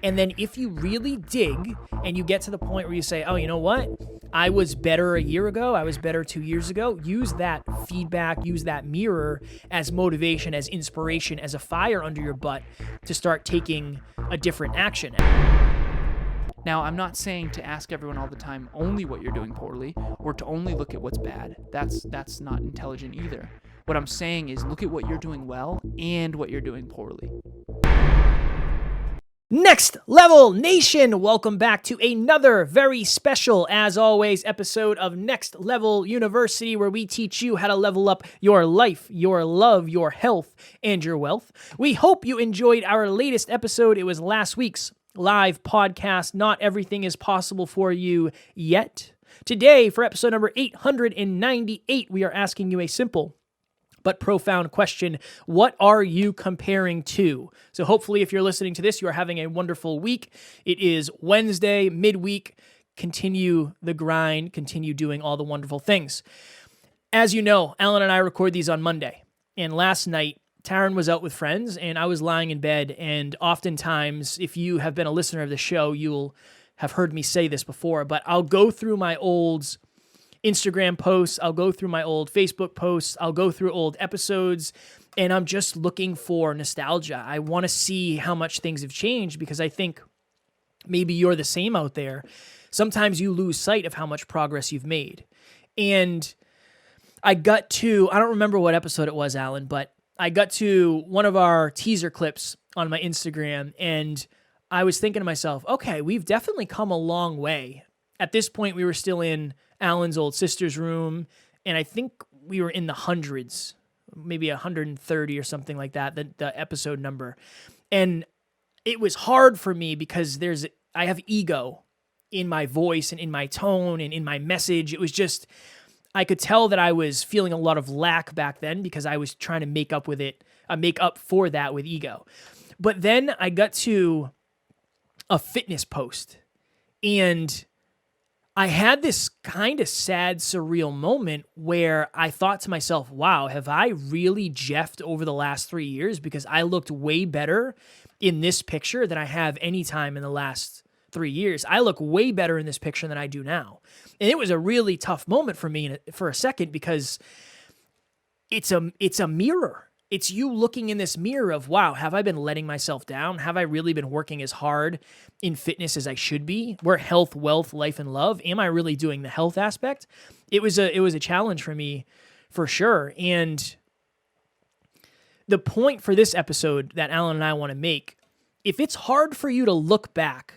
And then if you really dig and you get to the point where you say, oh, you know what? I was better a year ago. I was better 2 years ago. Use that feedback, use that mirror as motivation, as inspiration, as a fire under your butt to start taking a different action. Now, I'm not saying to ask everyone all the time only what you're doing poorly or to only look at what's bad. That's not intelligent either. What I'm saying is look at what you're doing well and what you're doing poorly. Next Level Nation, welcome back to another very special, as always, episode of Next Level University, where we teach you how to level up your life, your love, your health, and your wealth. We hope you enjoyed our latest episode. It was last week's live podcast, Not Everything is Possible for You Yet. Today, for episode number 898, we are asking you a simple but profound question. What are you comparing to? So hopefully if you're listening to this, you are having a wonderful week. It is Wednesday, midweek. Continue the grind, continue doing all the wonderful things. As you know, Alan and I record these on Monday. And last night, Tarryn was out with friends and I was lying in bed. And oftentimes, if you have been a listener of the show, you'll have heard me say this before, but I'll go through my old Instagram posts, I'll go through my old Facebook posts, I'll go through old episodes, and I'm just looking for nostalgia. I want to see how much things have changed because I think maybe you're the same out there. Sometimes you lose sight of how much progress you've made. And I got to, I don't remember what episode it was, Alan, but I got to one of our teaser clips on my Instagram, and I was thinking to myself, okay, we've definitely come a long way. At this point, we were still in Alan's old sister's room, and I think we were in the hundreds, maybe 130 or something like that, the episode number. And it was hard for me because I have ego in my voice and in my tone and in my message. It was just, I could tell that I was feeling a lot of lack back then because I was trying to make up for that with ego. But then I got to a fitness post, and I had this kind of sad, surreal moment where I thought to myself, wow, have I really jeffed over the last 3 years? Because I looked way better in this picture than I have any time in the last 3 years. I look way better in this picture than I do now. And it was a really tough moment for me for a second because it's a mirror. It's you looking in this mirror of, wow, have I been letting myself down? Have I really been working as hard in fitness as I should be? Where health, wealth, life, and love, am I really doing the health aspect? It was a challenge for me, for sure. And the point for this episode that Alan and I want to make, if it's hard for you to look back,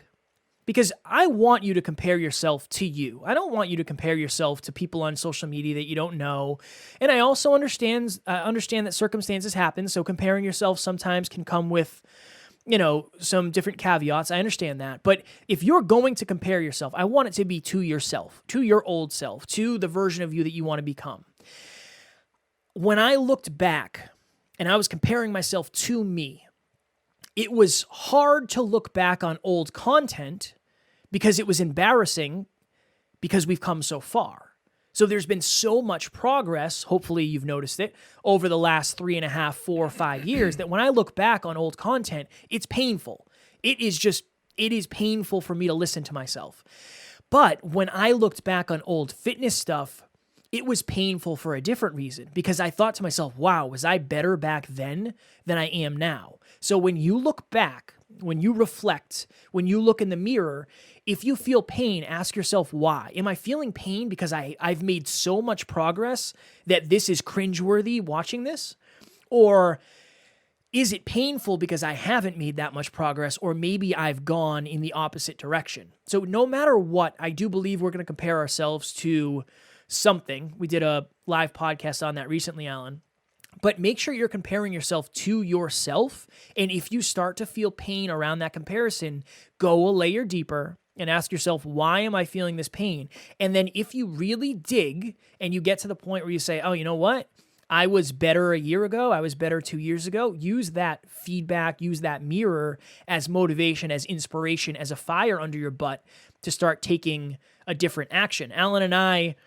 because I want you to compare yourself to you. I don't want you to compare yourself to people on social media that you don't know. And I also understand that circumstances happen, so comparing yourself sometimes can come with, some different caveats. I understand that. But if you're going to compare yourself, I want it to be to yourself, to your old self, to the version of you that you want to become. When I looked back and I was comparing myself to me, it was hard to look back on old content because it was embarrassing because we've come so far. So there's been so much progress, hopefully you've noticed it, over the last 3.5, 4, 5 years that when I look back on old content, it's painful. It is painful for me to listen to myself. But when I looked back on old fitness stuff, it was painful for a different reason because I thought to myself, wow, was I better back then than I am now? So when you look back, when you reflect, when you look in the mirror, if you feel pain, ask yourself why. Am I feeling pain because I've made so much progress that this is cringeworthy watching this? Or is it painful because I haven't made that much progress, or maybe I've gone in the opposite direction? So no matter what, I do believe we're going to compare ourselves to something. We did a live podcast on that recently, Alan. But make sure you're comparing yourself to yourself. And if you start to feel pain around that comparison, go a layer deeper and ask yourself, why am I feeling this pain? And then if you really dig and you get to the point where you say, oh, you know what? I was better a year ago. I was better 2 years ago. Use that feedback, use that mirror as motivation, as inspiration, as a fire under your butt to start taking a different action. Alan and I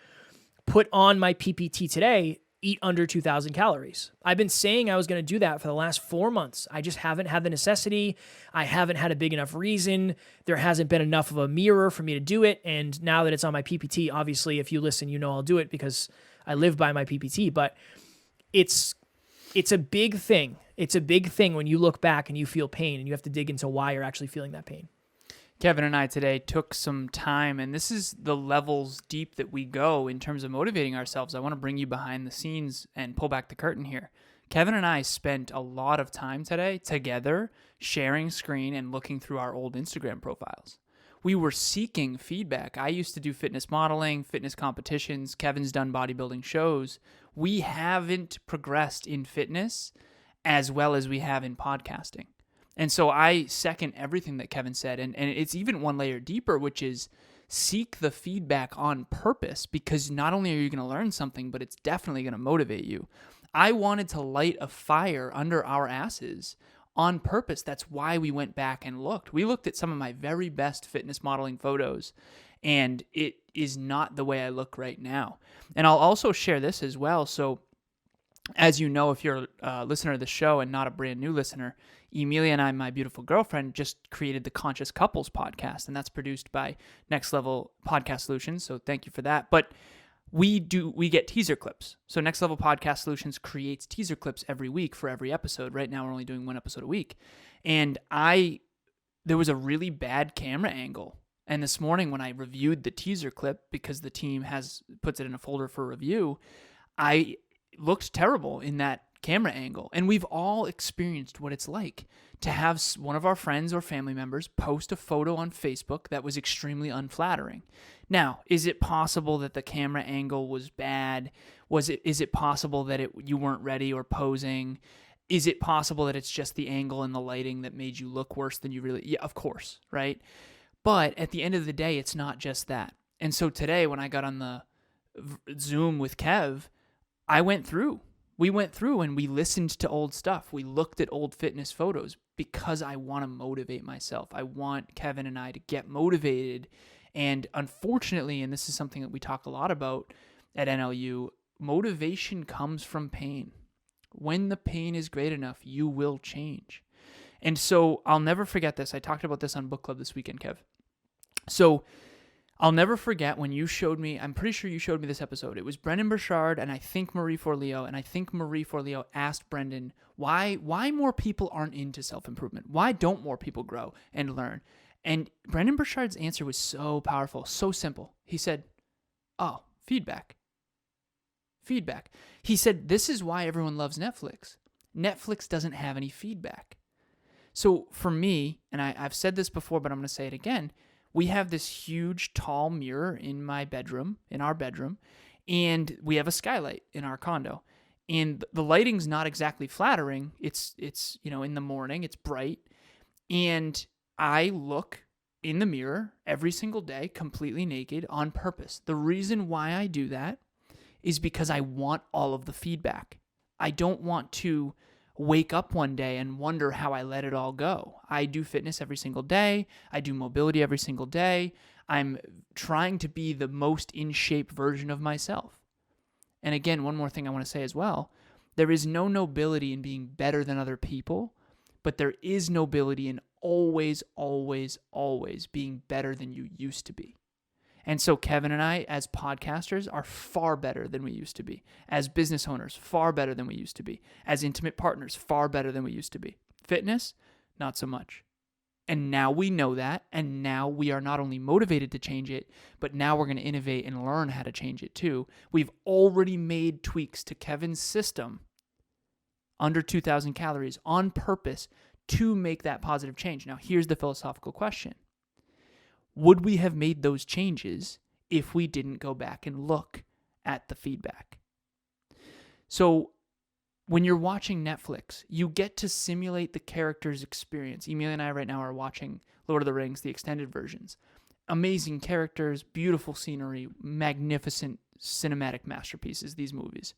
put on my PPT today eat under 2,000 calories. I've been saying I was going to do that for the last 4 months. I just haven't had the necessity. I haven't had a big enough reason. There hasn't been enough of a mirror for me to do it. And now that it's on my PPT, obviously, if you listen, you know I'll do it because I live by my PPT. But it's a big thing. It's a big thing when you look back and you feel pain and you have to dig into why you're actually feeling that pain. Kevin and I today took some time, and this is the levels deep that we go in terms of motivating ourselves. I want to bring you behind the scenes and pull back the curtain here. Kevin and I spent a lot of time today together sharing screen and looking through our old Instagram profiles. We were seeking feedback. I used to do fitness modeling, fitness competitions. Kevin's done bodybuilding shows. We haven't progressed in fitness as well as we have in podcasting. And so I second everything that Kevin said. And it's even one layer deeper, which is seek the feedback on purpose, because not only are you going to learn something, but it's definitely going to motivate you. I wanted to light a fire under our asses on purpose. That's why we went back and looked. We looked at some of my very best fitness modeling photos, and it is not the way I look right now. And I'll also share this as well. So as you know, if you're a listener of the show and not a brand new listener, Emilia and I, my beautiful girlfriend, just created the Conscious Couples podcast, and that's produced by Next Level Podcast Solutions. So thank you for that. But we get teaser clips. So Next Level Podcast Solutions creates teaser clips every week for every episode. Right now, we're only doing one episode a week. And there was a really bad camera angle. And this morning when I reviewed the teaser clip, because the team puts it in a folder for review, I looked terrible in that camera angle. And we've all experienced what it's like to have one of our friends or family members post a photo on Facebook that was extremely unflattering. Now, is it possible that the camera angle was bad? Is it possible that you weren't ready or posing? Is it possible that it's just the angle and the lighting that made you look worse than you really? Yeah, of course, right? But at the end of the day, it's not just that. And so today when I got on the Zoom with Kev, we went through and we listened to old stuff. We looked at old fitness photos because I want to motivate myself. I want Kevin and I to get motivated. And unfortunately, and this is something that we talk a lot about at NLU, motivation comes from pain. When the pain is great enough, you will change. And so I'll never forget this. I talked about this on book club this weekend, Kev. So I'll never forget when you showed me, I'm pretty sure you showed me this episode. It was Brendan Burchard and I think Marie Forleo. And I think Marie Forleo asked Brendan why more people aren't into self-improvement. Why don't more people grow and learn? And Brendan Burchard's answer was so powerful, so simple. He said, oh, feedback. Feedback. He said, this is why everyone loves Netflix. Netflix doesn't have any feedback. So for me, and I've said this before, but I'm going to say it again, we have this huge, tall mirror in our bedroom, and we have a skylight in our condo. And the lighting's not exactly flattering. It's in the morning, it's bright. And I look in the mirror every single day, completely naked, on purpose. The reason why I do that is because I want all of the feedback. I don't want to wake up one day and wonder how I let it all go. I do fitness every single day. I do mobility every single day. I'm trying to be the most in shape version of myself. And again, one more thing I want to say as well. There is no nobility in being better than other people, but there is nobility in always, always, always being better than you used to be. And so Kevin and I, as podcasters, are far better than we used to be. As business owners, far better than we used to be. As intimate partners, far better than we used to be. Fitness, not so much. And now we know that, and now we are not only motivated to change it, but now we're going to innovate and learn how to change it too. We've already made tweaks to Kevin's system under 2,000 calories on purpose to make that positive change. Now, here's the philosophical question. Would we have made those changes if we didn't go back and look at the feedback? So when you're watching Netflix, you get to simulate the character's experience. Emilia and I right now are watching Lord of the Rings, the extended versions. Amazing characters, beautiful scenery, magnificent cinematic masterpieces, these movies.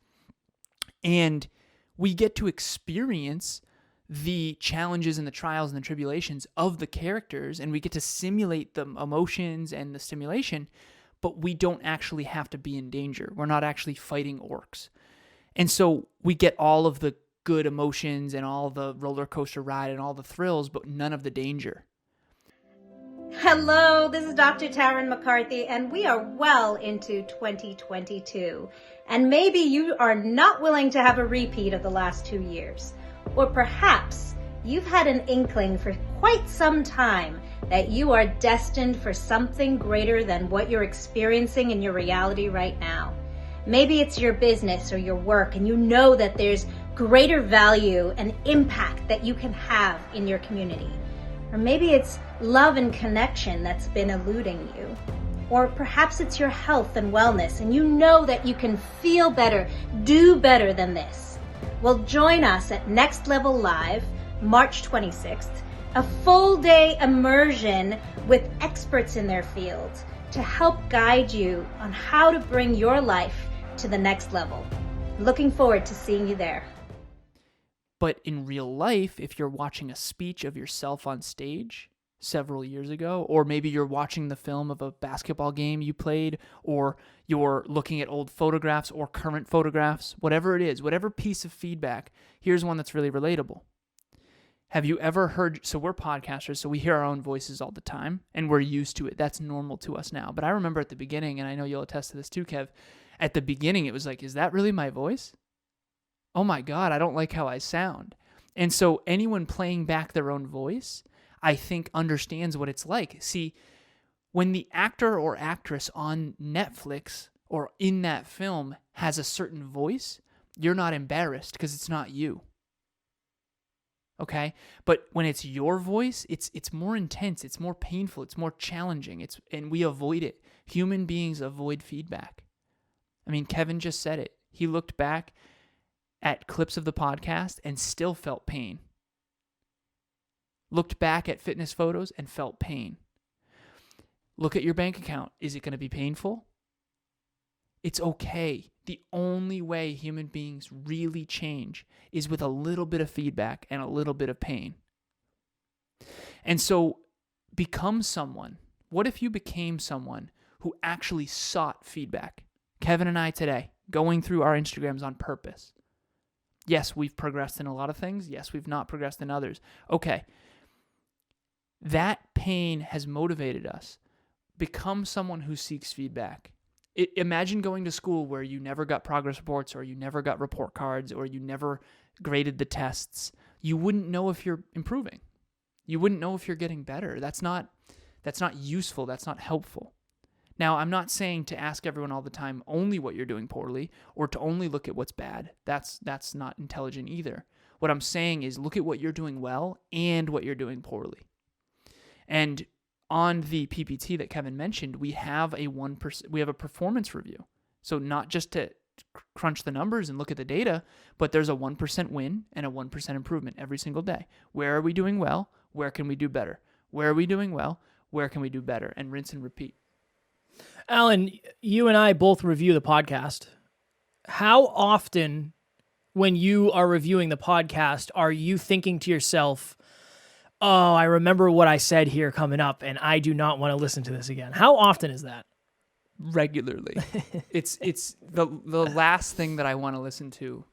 And we get to experience the challenges and the trials and the tribulations of the characters, and we get to simulate the emotions and the stimulation, but we don't actually have to be in danger. We're not actually fighting orcs. And so we get all of the good emotions and all the roller coaster ride and all the thrills, but none of the danger. Hello, this is Dr. Tarryn MacCarthy, and we are well into 2022. And maybe you are not willing to have a repeat of the last 2 years. Or perhaps you've had an inkling for quite some time that you are destined for something greater than what you're experiencing in your reality right now. Maybe it's your business or your work, and you know that there's greater value and impact that you can have in your community. Or maybe it's love and connection that's been eluding you. Or perhaps it's your health and wellness, and you know that you can feel better, do better than this. Well, join us at Next Level Live, March 26th, a full-day immersion with experts in their fields to help guide you on how to bring your life to the next level. Looking forward to seeing you there. But in real life, if you're watching a speech of yourself on stage several years ago, or maybe you're watching the film of a basketball game you played, or you're looking at old photographs or current photographs, whatever it is, whatever piece of feedback, here's one that's really relatable. Have you ever heard, so we're podcasters, so we hear our own voices all the time, and we're used to it. That's normal to us now. But I remember at the beginning, and I know you'll attest to this too, Kev, at the beginning it was like, is that really my voice? Oh my God, I don't like how I sound. And so anyone playing back their own voice, I think understands what it's like. See, when the actor or actress on Netflix or in that film has a certain voice, you're not embarrassed because it's not you. Okay? But when it's your voice, it's more intense, it's more painful, it's more challenging, and we avoid it. Human beings avoid feedback. I mean, Kevin just said it. He looked back at clips of the podcast and still felt pain. Looked back at fitness photos and felt pain. Look at your bank account. Is it going to be painful? It's okay. The only way human beings really change is with a little bit of feedback and a little bit of pain. And so become someone. What if you became someone who actually sought feedback? Kevin and I today, going through our Instagrams on purpose. Yes, we've progressed in a lot of things. Yes, we've not progressed in others. Okay. That pain has motivated us. Become someone who seeks feedback. Imagine going to school where you never got progress reports, or you never got report cards, or you never graded the tests. You wouldn't know if you're improving. You wouldn't know if you're getting better. That's not useful. That's not helpful. Now, I'm not saying to ask everyone all the time only what you're doing poorly, or to only look at what's bad. That's not intelligent either. What I'm saying is look at what you're doing well and what you're doing poorly. And on the PPT that Kevin mentioned, we have a performance review. So not just to crunch the numbers and look at the data, but there's a 1% win and a 1% improvement every single day. Where are we doing well? Where can we do better? Where are we doing well? Where can we do better? And rinse and repeat. Alan, you and I both review the podcast. How often, when you are reviewing the podcast, are you thinking to yourself, oh, I remember what I said here coming up, and I do not want to listen to this again? How often is that? Regularly. It's the last thing that I want to listen to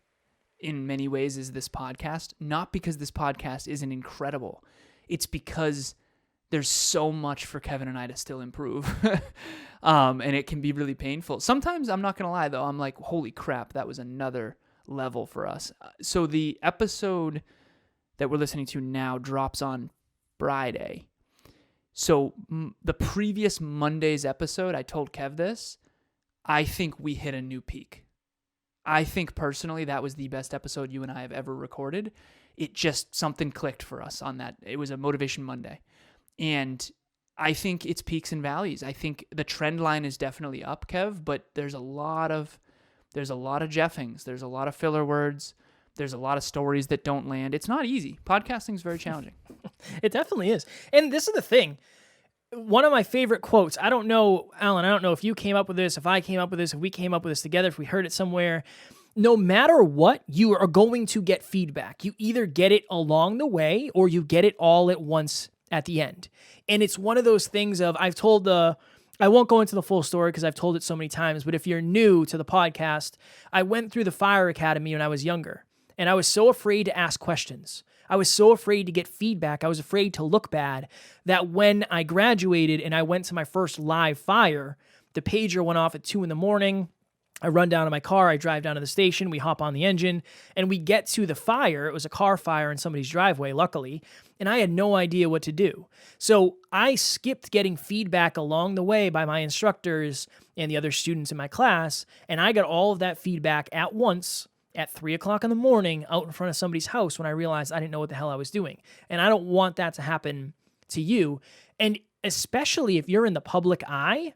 in many ways is this podcast. Not because this podcast isn't incredible. It's because there's so much for Kevin and I to still improve. And it can be really painful. Sometimes, I'm not going to lie, though, I'm like, holy crap, that was another level for us. So the episode that we're listening to now drops on Friday. So the previous Monday's episode, I told Kev this, I think we hit a new peak. I think personally that was the best episode you and I have ever recorded. It just, something clicked for us on that. It was a Motivation Monday. And I think it's peaks and valleys. I think the trend line is definitely up, Kev, but there's a lot of jeffings. There's a lot of filler words. There's a lot of stories that don't land. It's not easy. Podcasting is very challenging. It definitely is. And this is the thing. One of my favorite quotes, I don't know, Alan, I don't know if you came up with this, if I came up with this, if we came up with this together, if we heard it somewhere. No matter what, you are going to get feedback. You either get it along the way or you get it all at once at the end. And it's one of those things of, I've told I won't go into the full story because I've told it so many times, but if you're new to the podcast, I went through the Fire Academy when I was younger, and I was so afraid to ask questions. I was so afraid to get feedback. I was afraid to look bad that when I graduated and I went to my first live fire, the pager went off at 2 a.m. I run down to my car, I drive down to the station, we hop on the engine, and we get to the fire. It was a car fire in somebody's driveway, luckily, and I had no idea what to do. So I skipped getting feedback along the way by my instructors and the other students in my class, and I got all of that feedback at once at 3 o'clock in the morning out in front of somebody's house when I realized I didn't know what the hell I was doing. And I don't want that to happen to you. And especially if you're in the public eye,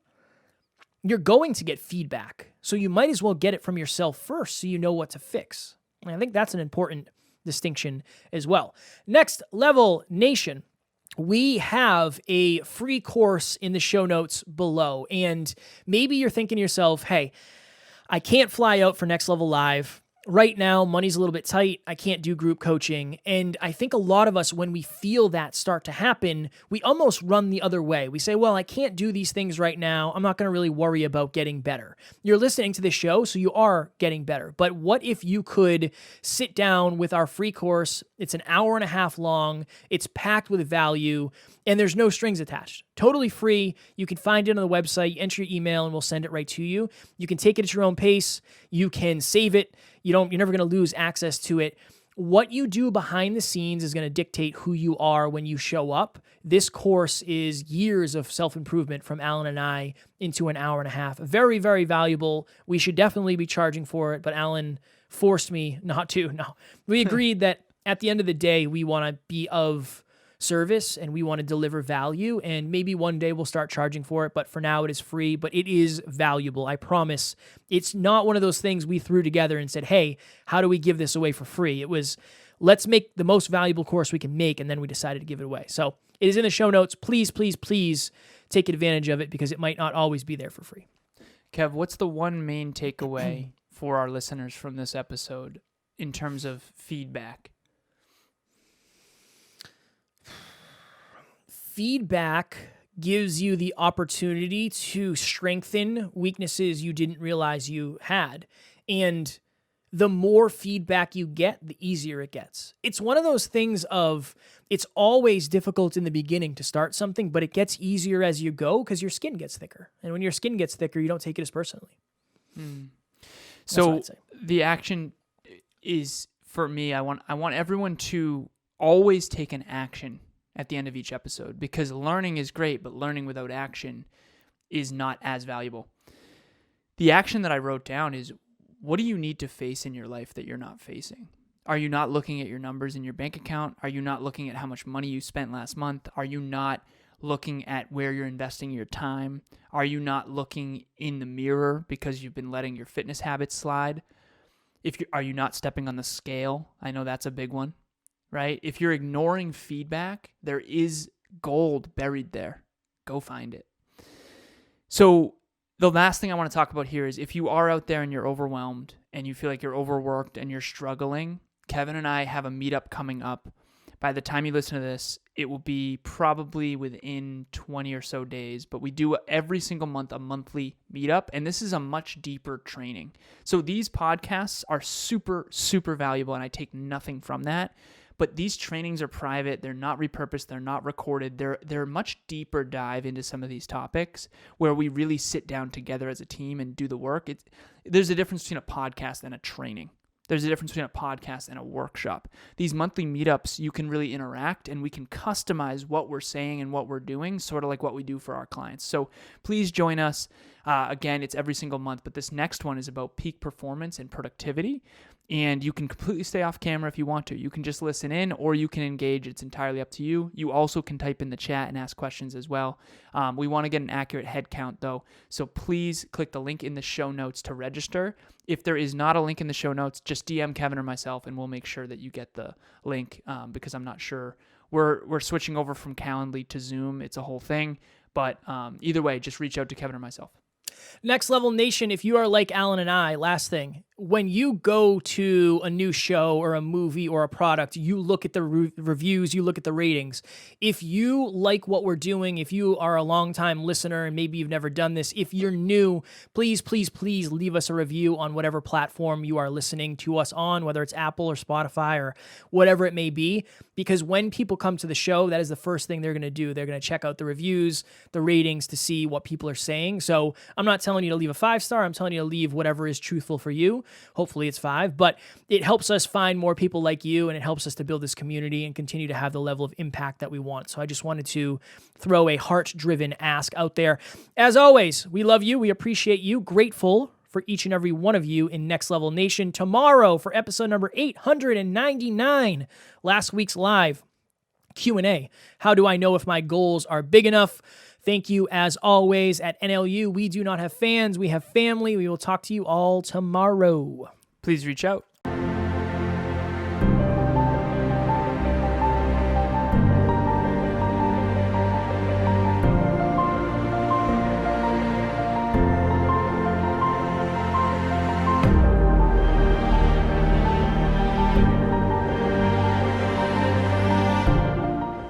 you're going to get feedback. So you might as well get it from yourself first so you know what to fix. And I think that's an important distinction as well. Next Level Nation. We have a free course in the show notes below. And maybe you're thinking to yourself, hey, I can't fly out for Next Level Live. Right now, money's a little bit tight. I can't do group coaching. And I think a lot of us, when we feel that start to happen, we almost run the other way. We say, well, I can't do these things right now. I'm not going to really worry about getting better. You're listening to this show, so you are getting better. But what if you could sit down with our free course? It's an hour and a half long. It's packed with value, and there's no strings attached. Totally free. You can find it on the website. You enter your email, and we'll send it right to you. You can take it at your own pace. You can save it. You're never going to lose access to it. What you do behind the scenes is going to dictate who you are when you show up. This course is years of self-improvement from Alan and I into an hour and a half. Very, very valuable. We should definitely be charging for it, but Alan forced me not to. No, we agreed that at the end of the day, we want to be of service and we want to deliver value, and maybe one day we'll start charging for it, but for now it is free, but it is valuable. I promise. It's not one of those things we threw together and said, hey, how do we give this away for free? It was, let's make the most valuable course we can make, and then we decided to give it away. So it is in the show notes. Please, please, please take advantage of it because it might not always be there for free. Kev, what's the one main takeaway for our listeners from this episode in terms of feedback? Feedback gives you the opportunity to strengthen weaknesses you didn't realize you had. And the more feedback you get, the easier it gets. It's one of those things of, it's always difficult in the beginning to start something, but it gets easier as you go because your skin gets thicker. And when your skin gets thicker, you don't take it as personally. So the action is, for me, I want everyone to always take an action at the end of each episode, because learning is great, but learning without action is not as valuable. The action that I wrote down is, what do you need to face in your life that you're not facing? Are you not looking at your numbers in your bank account? Are you not looking at how much money you spent last month? Are you not looking at where you're investing your time? Are you not looking in the mirror because you've been letting your fitness habits slide? Are you not stepping on the scale? I know that's a big one. Right? If you're ignoring feedback, there is gold buried there. Go find it. So the last thing I want to talk about here is, if you are out there and you're overwhelmed and you feel like you're overworked and you're struggling, Kevin and I have a meetup coming up. By the time you listen to this, it will be probably within 20 or so days, but we do every single month a monthly meetup, and this is a much deeper training. So these podcasts are super, super valuable, and I take nothing from that. But these trainings are private. They're not repurposed. They're not recorded. They're a much deeper dive into some of these topics where we really sit down together as a team and do the work. There's a difference between a podcast and a training. There's a difference between a podcast and a workshop. These monthly meetups, you can really interact, and we can customize what we're saying and what we're doing, sort of like what we do for our clients. So please join us. Again, it's every single month, but this next one is about peak performance and productivity. And you can completely stay off camera if you want to. You can just listen in, or you can engage. It's entirely up to you. You also can type in the chat and ask questions as well. We want to get an accurate head count though. So please click the link in the show notes to register. If there is not a link in the show notes, just DM Kevin or myself and we'll make sure that you get the link, because I'm not sure. We're switching over from Calendly to Zoom. It's a whole thing. But either way, just reach out to Kevin or myself. Next Level Nation, if you are like Alan and I, last thing, when you go to a new show or a movie or a product, you look at the reviews, you look at the ratings. If you like what we're doing, if you are a longtime listener and maybe you've never done this, if you're new, please, please, please leave us a review on whatever platform you are listening to us on, whether it's Apple or Spotify or whatever it may be. Because when people come to the show, that is the first thing they're going to do. They're going to check out the reviews, the ratings to see what people are saying. So I'm not telling you to leave a 5-star. I'm telling you to leave whatever is truthful for you. Hopefully it's 5, but it helps us find more people like you, and it helps us to build this community and continue to have the level of impact that we want. So I just wanted to throw a heart-driven ask out there. As always, we love you. We appreciate you. Grateful for each and every one of you in Next Level Nation. Tomorrow for episode number 899, last week's live Q&A. How do I know if my goals are big enough? Thank you, as always, at NLU. We do not have fans. We have family. We will talk to you all tomorrow. Please reach out.